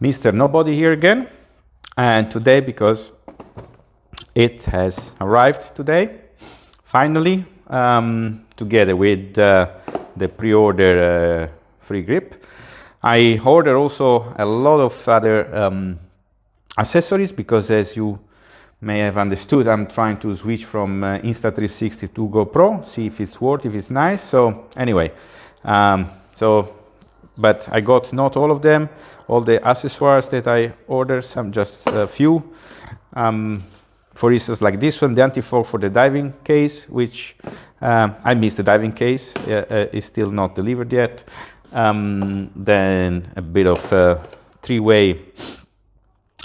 Mr. Nobody here again, and today, because it has arrived today, finally, together with the pre-order free grip. I ordered also a lot of other accessories because, as you may have understood, I'm trying to switch from Insta360 to GoPro, see if it's worth, if it's nice. So anyway, but I got not all of them, all the accessoires that I ordered, some just a few. For instance, like this one, the anti-fog for the diving case, which I missed the diving case, is still not delivered yet. Then a bit of three-way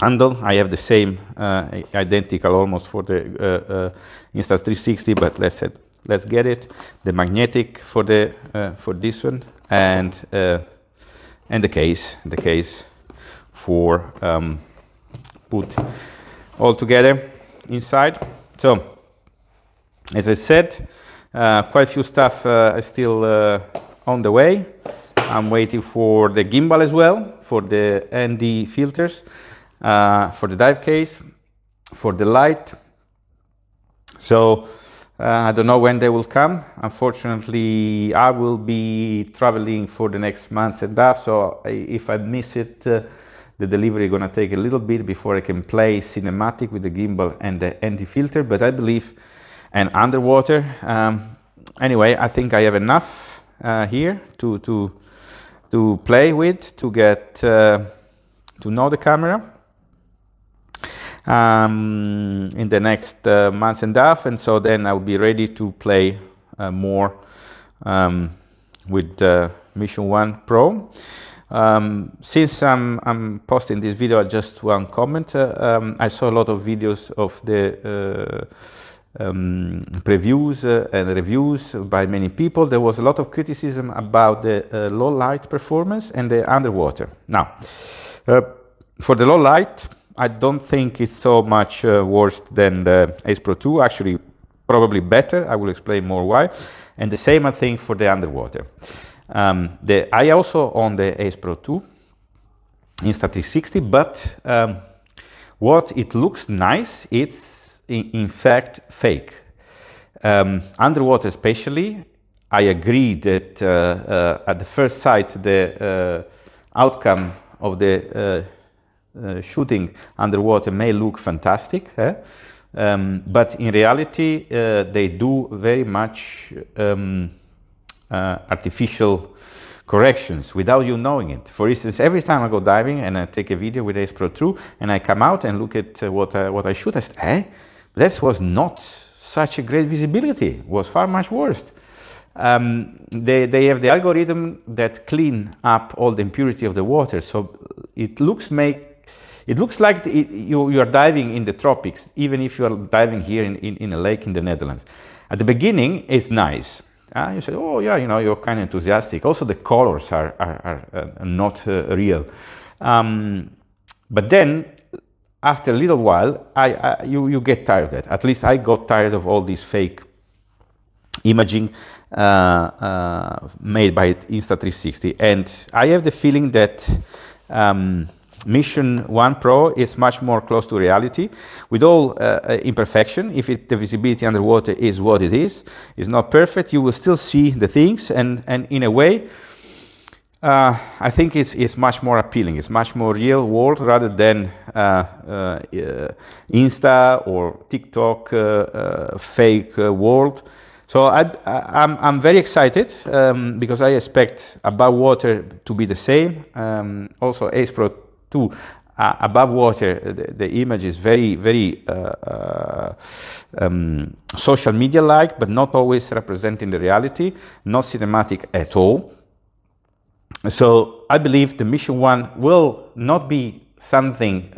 handle. I have the same, identical almost for the Insta360, but let's get it. The magnetic for the for this one, and the case for put all together inside. So, as I said, quite a few stuff is still on the way. I'm waiting for the gimbal as well, for the ND filters, for the dive case, for the light. So I don't know when they will come. Unfortunately, I will be traveling for the next months and a half, so if I miss it, the delivery is going to take a little bit before I can play cinematic with the gimbal and the ND filter, but I believe, and underwater. Anyway, I think I have enough here to play with, to get to know the camera in the next months and a half, and so then I'll be ready to play more with Mission 1 Pro. Since I'm posting this video, just one comment. I saw a lot of videos of the previews and reviews by many people. There was a lot of criticism about the low light performance and the underwater. Now, for the low light, I don't think it's so much worse than the Ace Pro 2. Actually, probably better. I will explain more why. And the same, I think, for the underwater. I also own the Ace Pro 2 Insta360, but what it looks nice, it's in fact fake. Underwater especially, I agree that at the first sight the outcome of the shooting underwater may look fantastic, but in reality they do very much artificial corrections without you knowing it. For instance, every time I go diving and I take a video with Ace Pro 2 and I come out and look at what I shoot, I say, that was not such a great visibility, it was far much worse. They have the algorithm that clean up all the impurity of the water, so it looks like you are diving in the tropics, even if you are diving here in a lake in the Netherlands. At the beginning, it's nice. You say, oh yeah, you're kind of enthusiastic. Also, the colors are not real. But then, after a little while, you get tired of that. At least I got tired of all this fake imaging made by Insta360. And I have the feeling that Mission 1 Pro is much more close to reality, with all imperfection. If the visibility underwater is what it is not perfect, you will still see the things, and in a way, I think it's much more appealing. It's much more real world rather than Insta or TikTok fake world. So I'm very excited because I expect above water to be the same. Also, Ace Pro 2 above water, the image is very, very social media-like, but not always representing the reality, not cinematic at all. So I believe the Mission 1 will not be something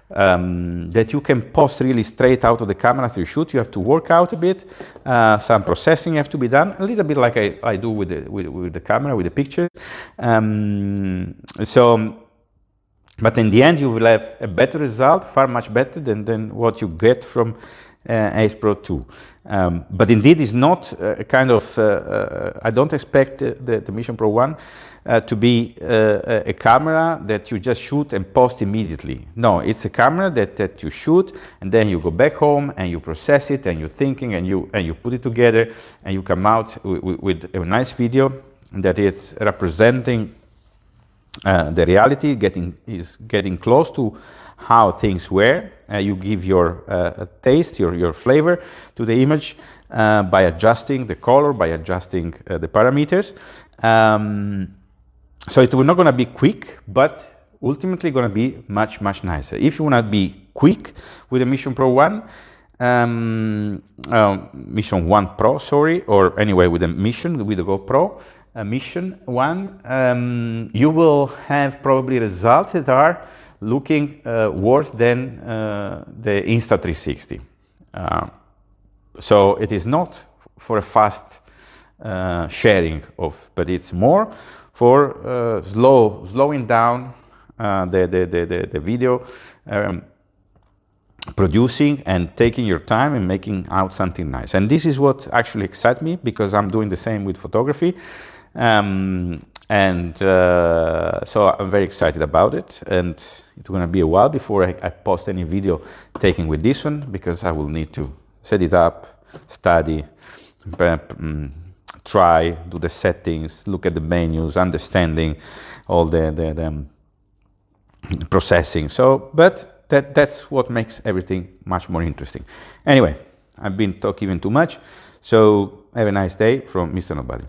that you can post really straight out of the camera after you shoot. You have to work out a bit. Some processing have to be done, a little bit like I do with the camera, with the picture. But in the end, you will have a better result, far much better than what you get from Ace Pro 2. But indeed, it's not a kind of, I don't expect the Mission Pro 1 to be a camera that you just shoot and post immediately. No, it's a camera that you shoot and then you go back home and you process it and you're thinking and you put it together and you come out with a nice video that is representing the reality, getting close to how things were. You give your taste, your flavor to the image by adjusting the color, by adjusting the parameters. So it will not going to be quick, but ultimately going to be much nicer. If you want to be quick with the Mission Pro 1, Mission 1 Pro, sorry, or anyway with the Mission, with the GoPro Mission 1, you will have probably results that are looking worse than the Insta360. So it is not for a fast sharing of, but it's more for slowing down the video producing and taking your time and making out something nice. And this is what actually excites me, because I'm doing the same with photography. So I'm very excited about it, and it's going to be a while before I post any video taken with this one, because I will need to set it up, study, try, do the settings, look at the menus, understanding all the processing. So, but that's what makes everything much more interesting. Anyway, I've been talking even too much, so have a nice day from Mr. Nobody.